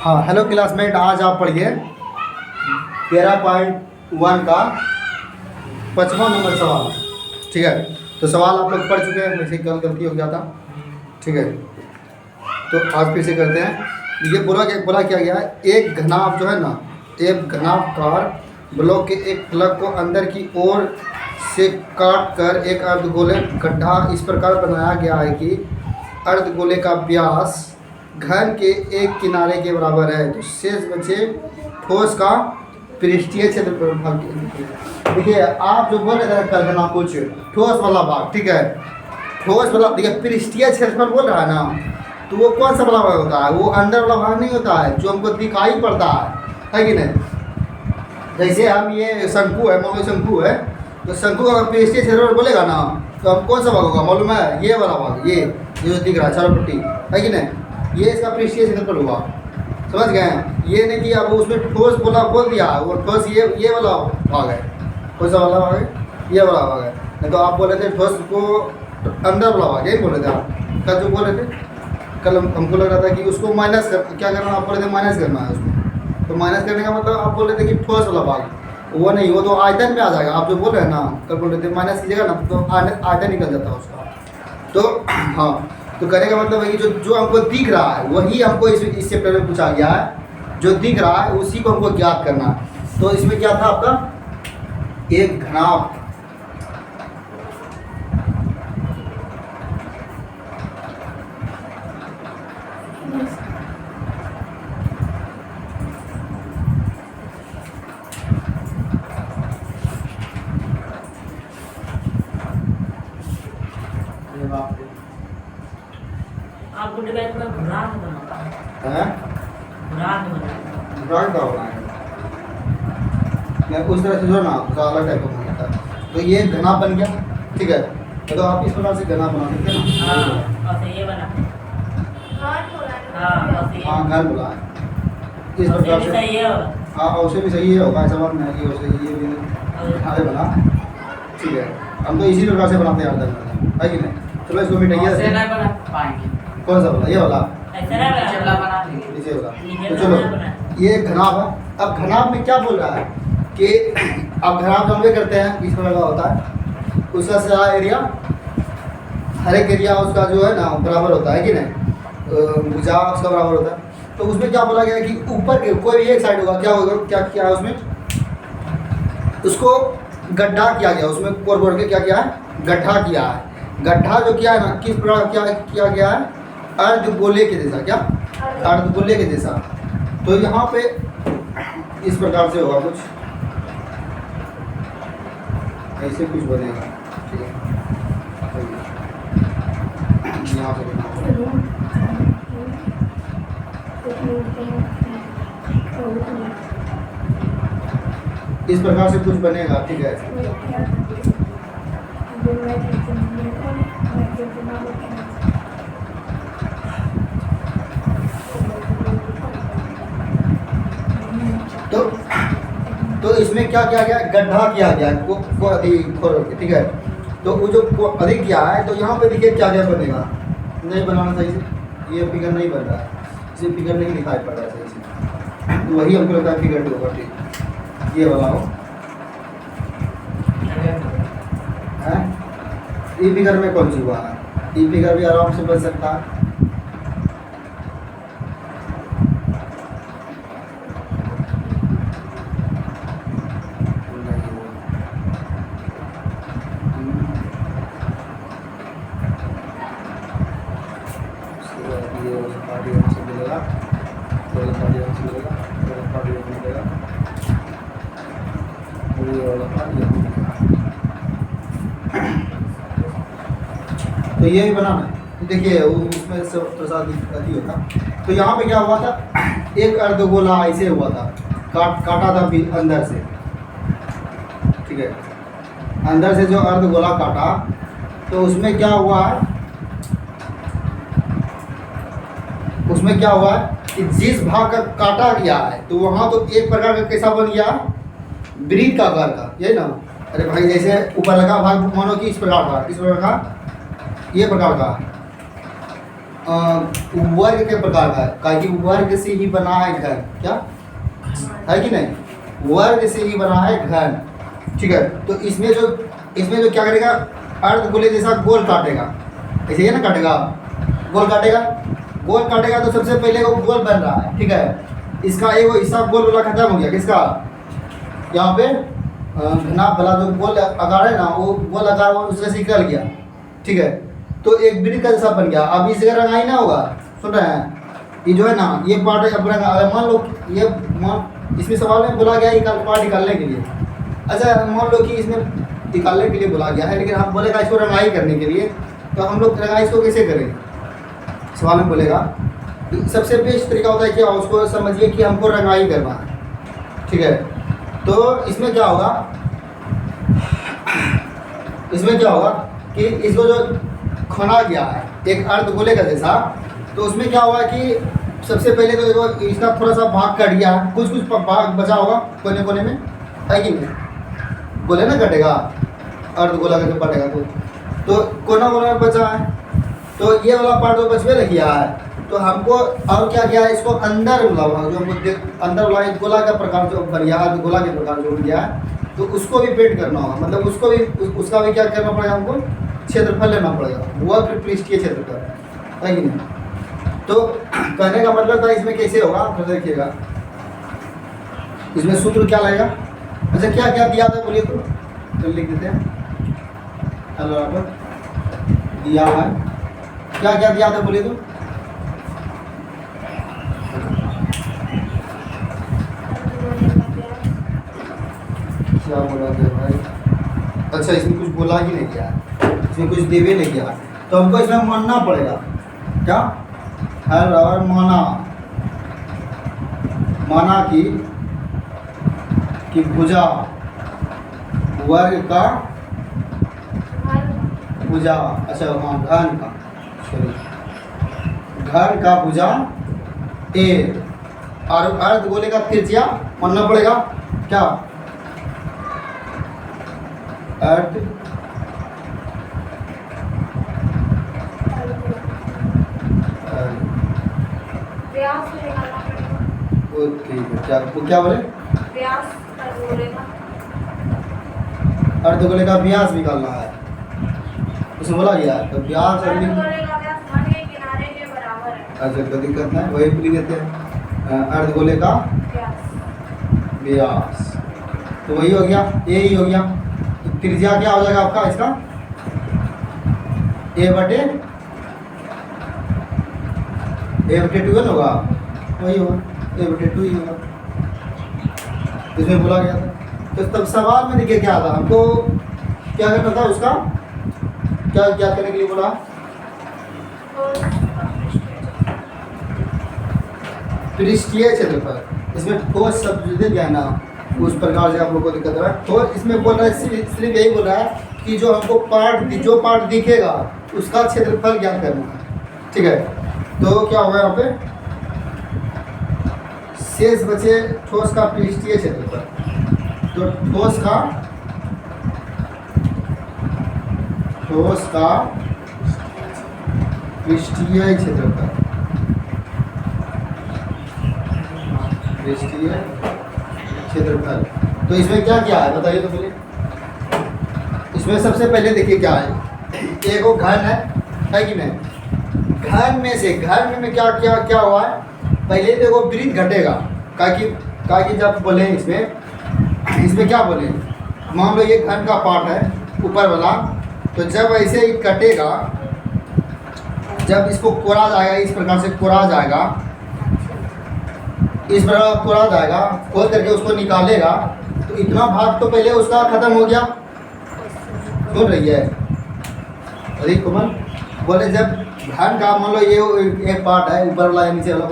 हाँ hello classmate, आज आप पढ़िए 13.1 का 55 नंबर सवाल। ठीक है, तो सवाल आप लोग पढ़ चुके हैं, वैसे कल गलती हो गया था। ठीक है, तो आज फिर से करते हैं। ये बोला क्या गया है, एक घनाभ जो है ना, एक घनाभकार ब्लॉक के एक प्लग को अंदर की ओर से काट कर एक अर्धगोले गड्ढा इस प्रकार बनाया गया है कि अर्धगोले का व्यास घन के एक किनारे के बराबर है, तो शेष बचे ठोस का पृष्ठीय क्षेत्रफल। देखिए आप जो बोल रहे थे कल ना कुछ ठोस वाला भाग, ठीक है, ठोस वाला देखिए पृष्ठीय क्षेत्रफल बोल रहा है ना, तो वो कौन सा वाला भाग होता है? वो अंदर वाला भाग नहीं होता है जो हमको दिखाई पड़ता है कि नहीं? जैसे हम ये शंकु है, मान लो शंकु है, तो शंकु का पृष्ठीय क्षेत्रफल बोलेगा ना, तो हम कौन सा भाग होगा मालूम है? ये वाला भाग, ये जो दिख रहा है चारों पट्टी, है कि नहीं? ये इसका पृष्ठीय क्षेत्रफल हुआ, समझ गए? ये नहीं कि अब उसमें ठोस बोल दिया, वो ठोस ये वाला भाग है। कौन सा वाला भाग है? ये वाला भाग है। नहीं तो आप बोल रहे थे ठोस को अंदर वाला भाग, यही बोल रहे थे आप कल जो बोल रहे थे। कल हमको लग रहा था कि उसको माइनस कर, क्या करना, आप बोल रहे थे माइनस करना है उसको। तो माइनस करने का मतलब आप बोल रहे थे कि ठोस वाला भाग, वो नहीं, वो तो आयतन में आ जाएगा। आप जो बोल रहे हैं ना, कल बोल रहे थे माइनस कीजिएगा ना तो आयतन निकल जाता है उसका। तो हाँ, तो कहने का मतलब है कि जो हमको दिख रहा है वही हमको इस चैप्टर में पूछा गया है। जो दिख रहा है उसी को हमको ज्ञात करना है। तो इसमें क्या था आपका, एक घनाभ, आपको डिवाइड में भुराग बनाता है, भुराग बनाता ब्रांड का होना है। मैं उस तरह से जो ना उसका अलग टाइप का बनाता है। तो ये घना बन गया, ठीक है, तो आप इस प्रकार से घना बना सकते हैं ना। हाँ, और ये बना, हाँ घर बोला है इस प्रकार से। सही है। हाँ उसे भी सही है, होगा ऐसा बात नहीं कि उसे ये भी घना बना, ठीक है। हम तो इसी प्रकार से बनाते हैं अर्धगोला, है कि नहीं? चलो इसको मिटाइए। कौन सा वाला? ये वाला, इसे वाला। तो चलो ये घनाभ है। अब घनाभ में क्या बोल रहा है कि अब घनाभ हम करते हैं इस प्रकार का होता है, उसका सारा एरिया, हर एक एरिया उसका जो है ना बराबर होता है कि नहीं, भुजा उसका बराबर होता है। तो उसमें क्या बोला गया कि ऊपर के कोई एक साइड होगा, क्या होगा, क्या है उसमें, उसको गड्ढा किया गया, उसमें कोर के क्या किया है, गड्ढा किया है। गड्ढा जो किया है ना, किस प्रकार क्या किया गया है, अर्धगोले के जैसा, क्या अर्धगोले के जैसा। तो यहाँ पे इस प्रकार से होगा, कुछ ऐसे कुछ बनेगा, ठीक है। यहाँ पे इस प्रकार से कुछ बनेगा, ठीक है। तो इसमें क्या किया गया, गड्ढा किया गया ठीक है। तो वो जो अधिक किया है, तो यहाँ पे देखिए क्या क्या बनेगा, नहीं बनाना सही से, ये फिगर नहीं बन रहा है, इसे फिगर नहीं दिखाई पड़ रहा है सही से, तो वही हमको लगता है फिगर भी होगा, ठीक, ये वाला हो है। ई फिगर में कौन सी हुआ है, ई फिगर भी आराम से बन सकता है। तो ये भी बनाना है, देखिए उसमें से प्रसाद अति होता। तो यहाँ पे क्या हुआ था, एक अर्धगोला ऐसे हुआ था, काटा था अंदर से, ठीक है, अंदर से जो अर्धगोला काटा, तो उसमें क्या हुआ है, उसमें क्या हुआ है कि जिस भाग का काटा गया है, तो वहाँ तो एक प्रकार का कैसा बन गया, वृत्त का आकार का, यही ना। अरे भाई जैसे ऊपर लगा भाग मानो कि इस प्रकार का, इस प्रकार का, ये प्रकार का, वर्ग के प्रकार का है, क्या कि वर्ग से ही बना है घर, क्या है कि नहीं, वर्ग से ही बना है घर। ठीक है, तो इसमें जो क्या करेगा, अर्धगोले जैसा गोल काटेगा, ऐसे ही ना काटेगा, गोल काटेगा तो सबसे पहले वो गोल बन रहा है। ठीक है, इसका एक हिस्सा गोल वाला खत्म हो गया, किसका, यहाँ पे घना वाला जो गोल आकार है ना, वो गोल आकार वो उससे निकल गया। ठीक है, तो एक वृत्त का जैसा बन गया। अब इस जगह रंगाई ना होगा, सुन रहे हैं, ये जो है ना, ये पार्ट है, अब मान लो ये इसमें सवाल में बोला गया है पार्ट निकालने के लिए। अच्छा, मान लो कि इसमें निकालने के लिए बोला गया है, लेकिन हम बोलेगा इसको रंगाई करने के लिए, तो हम लोग रंगाई इसको कैसे करें, सवाल में बोलेगा। सबसे बेस्ट तरीका होता है कि उसको समझिए कि हमको रंगाई करना है। ठीक है, तो इसमें क्या होगा कि इसको जो खना गया है एक अर्धगोले का जैसा, तो उसमें क्या हुआ कि सबसे पहले तो देखो इसका थोड़ा सा भाग कट गया, कुछ भाग बचा होगा कोने कोने में, है कि नहीं, बोले ना कटेगा अर्धगोला का जो कटेगा तो कोना कोना में बचा है, तो ये वाला पार्ट तो बचवे नहीं किया है। तो हमको और क्या किया है, इसको अंदर वाला जो अंदर वाला गोला का प्रकार जो बन गया, अर्धगोला के प्रकार जो बन गया है, तो उसको भी पेंट करना होगा, मतलब उसका भी क्या करना पड़ेगा, हमको क्षेत्रफल लेना पड़ेगा, वह फिर पृष्ठीय क्षेत्रफल, है कि नहीं। तो कहने का मतलब था इसमें कैसे होगा, तो देखिएगा इसमें सूत्र क्या लगेगा। अच्छा, क्या क्या दिया था बोलिए, तो लिख देते हैं, हेलो यहाँ पर दिया है, क्या क्या दिया था बोलिए, तो क्या बोला था भाई। अच्छा, इसमें कुछ बोला ही नहीं गया, इसमें कुछ देवे नहीं गया, तो हमको इसमें मानना पड़ेगा, क्या हर और माना कि भुजा वर्ग का भुजा, अच्छा हाँ घन का भुजा ए, और अर्धगोले का त्रिज्या मानना पड़ेगा, क्या अर्ध व्यास निकालना पड़ेगा। ठीक है, क्या बोले, व्यास अर्धगोले का व्यास निकालना है, उसमें बोला गया है, तो व्यास अर्धगोले का व्यास घन के किनारे के बराबर है। अच्छा, कोई दिक्कत नहीं, वही लिख देते हैं, अर्धगोले का व्यास, तो वही हो गया, ए ही हो गया। तो त्रिज्या क्या हो जाएगा आपका इसका, ए बटे 12 होगा, वही होगा, ए बटे 2 ही होगा, इसमें बोला गया था। तो तब सवाल में देखिए क्या था, हमको क्या करना था, उसका क्या क्या करने के लिए बोला, पृष्ठीय क्षेत्रफल, इसमें ठोस शब्द दे दिया ना, उस प्रकार से आप लोग को दिक्कत हो रहा है। तो इसमें बोल रहा है, सिर्फ यही बोल रहा है कि जो हमको जो पार्ट दिखेगा उसका क्षेत्रफल ज्ञात करना है। ठीक है, तो क्या होगा यहाँ पे, शेष बचे ठोस का पृष्ठीय क्षेत्रफल, तो ठोस का पृष्ठीय क्षेत्रफल, पृष्ठीय क्षेत्रफल। तो इसमें क्या क्या है बताइए तो बोलिए। इसमें सबसे पहले देखिए क्या है, एक वो घन है कि नहीं, घन में क्या क्या क्या हुआ है, पहले देखो वृत्त घटेगा, कि जब बोले इसमें क्या बोले, मान लो ये घन का पार्ट है ऊपर वाला, तो जब ऐसे ही कटेगा, जब इसको कोड़ा जाएगा, इस प्रकार से कोड़ा जाएगा, इस प्रकार कोड़ा जाएगा, खोल करके उसको निकालेगा, तो इतना भाग तो पहले उसका खत्म हो गया। सुन रही है अरे कुमार बोले, जब घन का मान लो ये एक पार्ट है ऊपर वाला या नीचे वाला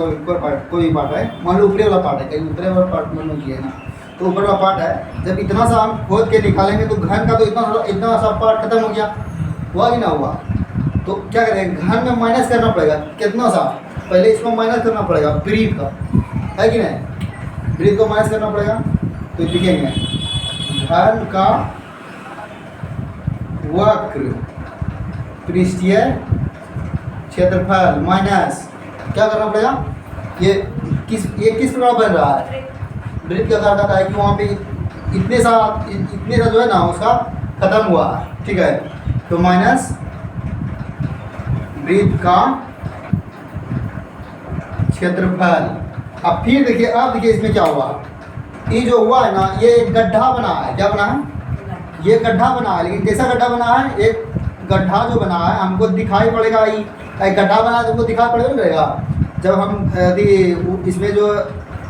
कोई भी पार्ट है, मान लो ऊपरी वाला पार्ट है, कहीं ऊपरी वाला पार्ट मान लो किया ना, तो ऊपर वाला पार्ट है, जब इतना सा हम खोद के निकालेंगे तो घन का तो इतना सा पार्ट खत्म हो गया, हुआ कि ना हुआ। तो क्या करेंगे, घन में माइनस करना पड़ेगा, कितना सा, पहले इसको माइनस करना पड़ेगा वृत्त का, है कि नहीं, वृत्त को माइनस करना पड़ेगा। तो लिखेंगे घन का वक्र पृष्ठीय क्षेत्रफल माइनस क्या करना पड़ेगा, ये किस प्रकार बन रहा है, वृत्त के आकार का है कि वहाँ पे इतने सा जो है ना उसका खत्म हुआ, ठीक है। तो माइनस वृत्त का क्षेत्रफल। अब फिर देखिए, अब देखिए इसमें क्या हुआ, ये जो हुआ है ना, ये एक गड्ढा बना है। क्या बना है, ये गड्ढा बना है, लेकिन कैसा गड्ढा बना है, एक गड्ढा जो बना है हमको दिखाई पड़ेगा, ही एक गड्ढा बना है तो हमको दिखाई पड़ेगा जब हम यदि इसमें जो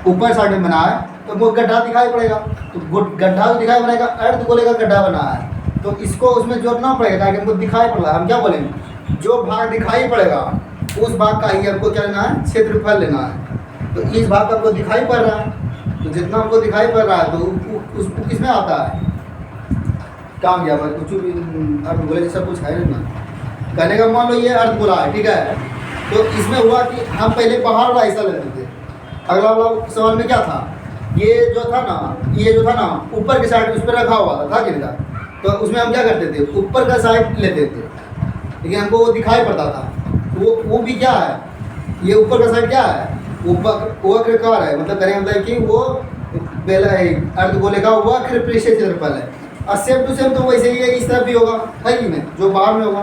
ऊपर साइड में बना है तो वो गड्ढा दिखाई पड़ेगा। तो गड्ढा जो दिखाई पड़ेगा, अर्ध गोले का गड्ढा बना है, तो इसको उसमें जोड़ना पड़ेगा ताकि हमको दिखाई पड़ रहा है। हम क्या बोलेंगे, जो भाग दिखाई पड़ेगा उस भाग का ही हमको क्या लेना है, क्षेत्रफल लेना है। तो इस भाग का हमको दिखाई पड़ रहा है, तो जितना हमको दिखाई पड़ रहा है तो उसको किस में आता है, काम किया मैं कुछ भी अर्ध गोले जैसा कुछ है ना। कहने का मान लो ये अर्ध गोला है, ठीक है। तो इसमें हुआ कि हम पहले बाहर वाला हिस्सा लेते थे। अगला वाला सवाल में क्या था, ये जो था ना ऊपर के साइड उस पर रखा हुआ था कि नहीं था, तो उसमें हम क्या करते थे, ऊपर का साइड लेते थे, लेकिन हमको वो दिखाई पड़ता था। तो वो भी क्या है, ये ऊपर का साइड क्या है, वक्रकार है, मतलब करें मतलब कि वो पहला अर्ध गोले का वक्र पृष्ठीय क्षेत्रफल है। और सेम टू सेम तो वैसे ही है, इस तरफ भी होगा, है कि नहीं, जो बाहर में होगा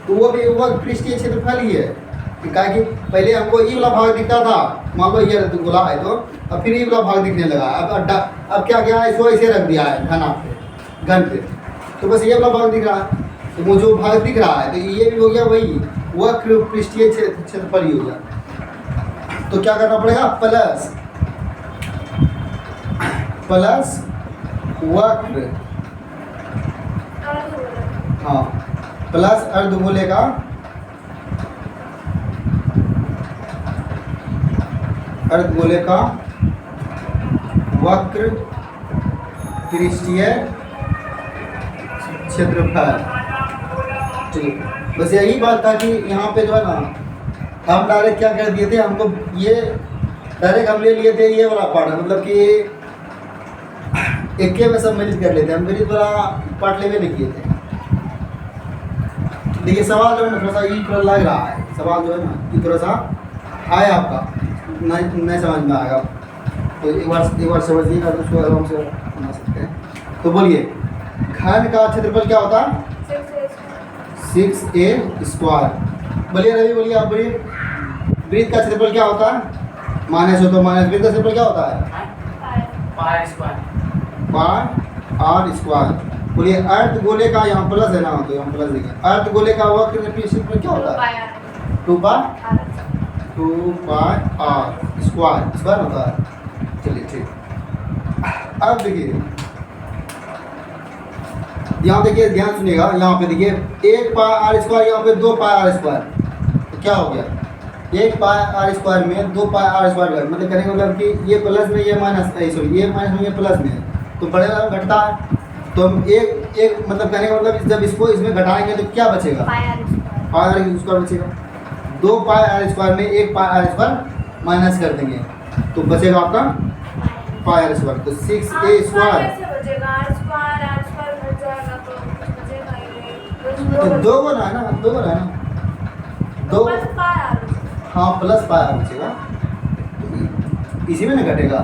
तो वो भी वक्र पृष्ठीय क्षेत्रफल ही है। क्या कि पहले हमको ये वाला भाग दिखता था, मान लो ये गोला है तो अब फिर ये वाला भाग दिखने लगा। अब क्या क्या है, इसको ऐसे रख दिया है घन पे, तो बस ये वाला भाग दिख रहा है। तो वो जो भाग दिख रहा है तो ये भी हो गया वही वक्र पृष्ठीय क्षेत्रफल ही हो गया। तो क्या करना पड़ेगा, प्लस वक्र, हाँ प्लस अर्धगोले का वक्र पृष्ठीय क्षेत्रफल। ठीक, बस यही बात था कि यहाँ पे जो है ना हम डायरेक्ट क्या कर दिए थे, हमको ये डायरेक्ट हम ले लिए थे ये वाला पार्ट, मतलब कि एक में सम्मिलित कर लेते, हम मेरी थोड़ा पार्ट लेवे नहीं किए थे। देखिए सवाल जो है ना थोड़ा सा ये थोड़ा लग रहा है, सवाल जो है ना ये थोड़ा सा है आपका नहीं समझ में आएगा, तो एक बार समझिएगा तो उसको आराम से बना सकते हैं। तो बोलिए घन का क्षेत्रफल क्या होता है, 6a²। बोलिए रवि, बोलिए आप बोलिए। वृत्त का क्षेत्रफल क्या होता है, माइनस हो तो माइनस, वृत्त का क्षेत्रफल क्या होता है, पाई r²। बोलिए अर्ध गोले का, यहाँ प्लस है ना तो यहाँ प्लस देखिए, अर्ध गोले का वक्र क्षेत्रफल क्या होता है, 2πr² होता है। चलिए ठीक, अब देखिए यहाँ देखिए, ध्यान सुनिएगा, यहाँ पे देखिए 1πr², यहाँ पे 2πr², तो क्या हो गया, 1πr² में 2πr², मतलब कहने का मतलब कि ये प्लस में ये माइनस, सॉरी ये माइनस में ये प्लस में, तो बढ़ेगा घटता है। तो हम एक मतलब कहने का मतलब जब इसको इसमें घटाएंगे तो क्या बचेगा, πr² बचेगा। 2πr² में 1πr² माइनस कर देंगे तो बचेगा आपका πr², तो 6a²। तो दो बना है ना, दो, हाँ प्लस पाया बचेगा, इसी में नहीं घटेगा,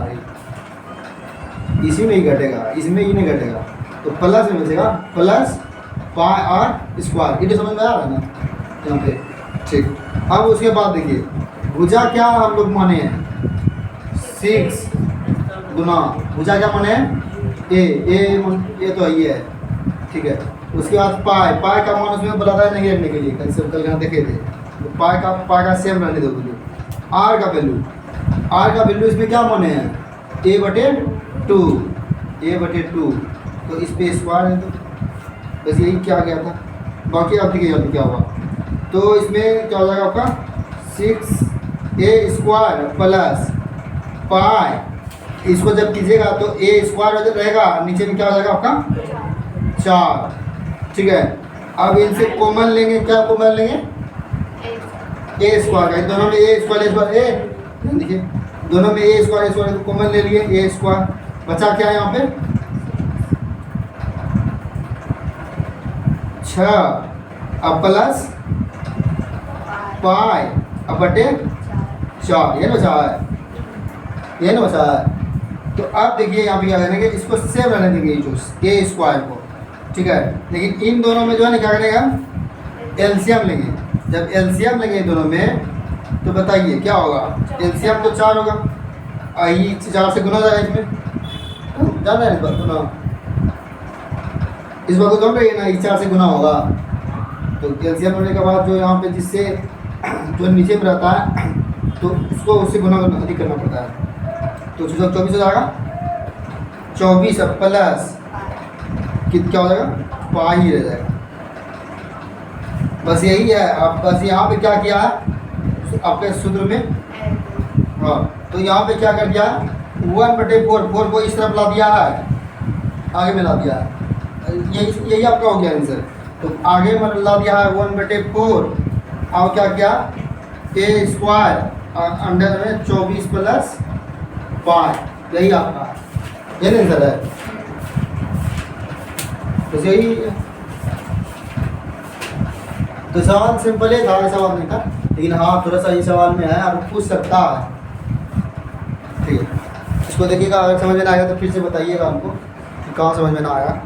इसी में ही घटेगा, इसमें ही नहीं घटेगा, तो प्लस में बचेगा, प्लस πr²। ये तो समझ में आ रहा है ना यहाँ पे, ठीक। अब उसके बाद देखिए भुजा क्या हम लोग माने हैं, 6 गुना भुजा क्या माने हैं, ए तो ये है, ठीक है। उसके बाद पाई का मान उसमें बोला था नहीं रखने के लिए, कल यहाँ देखे थे, तो पाई का सेम रहने दो। बोलिए आर का वैल्यू इसमें क्या माने हैं, a/2, तो इस पे स्क्वायर है, तो बस यही क्या गया था। बाकी अब देखिए यहाँ क्या हुआ, तो इसमें क्या हो जाएगा आपका 6a² प्लस पाई, इसको जब कीजिएगा तो a² रहेगा, नीचे में क्या हो जाएगा आपका 4, ठीक है। अब इनसे कॉमन लेंगे, क्या कॉमन लेंगे, a², दोनों में a², देखिए दोनों में a² कॉमन ले लिए, a², बचा क्या है यहाँ पे 6, अब प्लस पाई अब बटे 4, ये ना बचा है, ये ना बचा है। तो अब देखिए यहाँ पे क्या करेंगे, इसको सेम रहने देंगे जो ए स्क्वायर को, ठीक है। लेकिन इन दोनों में जो है ना क्या करेगा, एलसीएम लेंगे। जब एलसीएम लेंगे इन दोनों में तो बताइए क्या होगा, एलसीएम तो 4 होगा, आई 4 से गुना हो जाएगा इसमें, जान रहे हैं इस बात को ना, इस बात को जान रहे हैं ना, इस 4 से गुना होगा। तो एलसीएम होने के बाद जो यहाँ पे जिससे जो नीचे में रहता है तो उसको उससे गुना अधिक करना पड़ता है। तो 24 हो जाएगा, 24 प्लस क्या हो जाएगा, पाई ही रह जाएगा। बस यही है। अब बस यहाँ पे क्या किया है आपके सूत्र में, हाँ, तो यहाँ पे क्या कर दिया, 1/4, 4 को इस तरफ ला दिया है, आगे में ला दिया है, यही आपका हो गया आंसर। तो आगे में ला दिया है 1/4, और क्या किया, ए स्क्वायर अंडर में 24 प्लस पाई, यही आपका यही आंसर है। तो यही, तो सवाल सिंपल ही था, सवाल नहीं था, लेकिन हाँ थोड़ा सा ये सवाल में है, आप पूछ सकता है, ठीक है। इसको देखिएगा, अगर समझ में ना आया तो फिर से बताइएगा हमको कि कहाँ समझ में ना आया।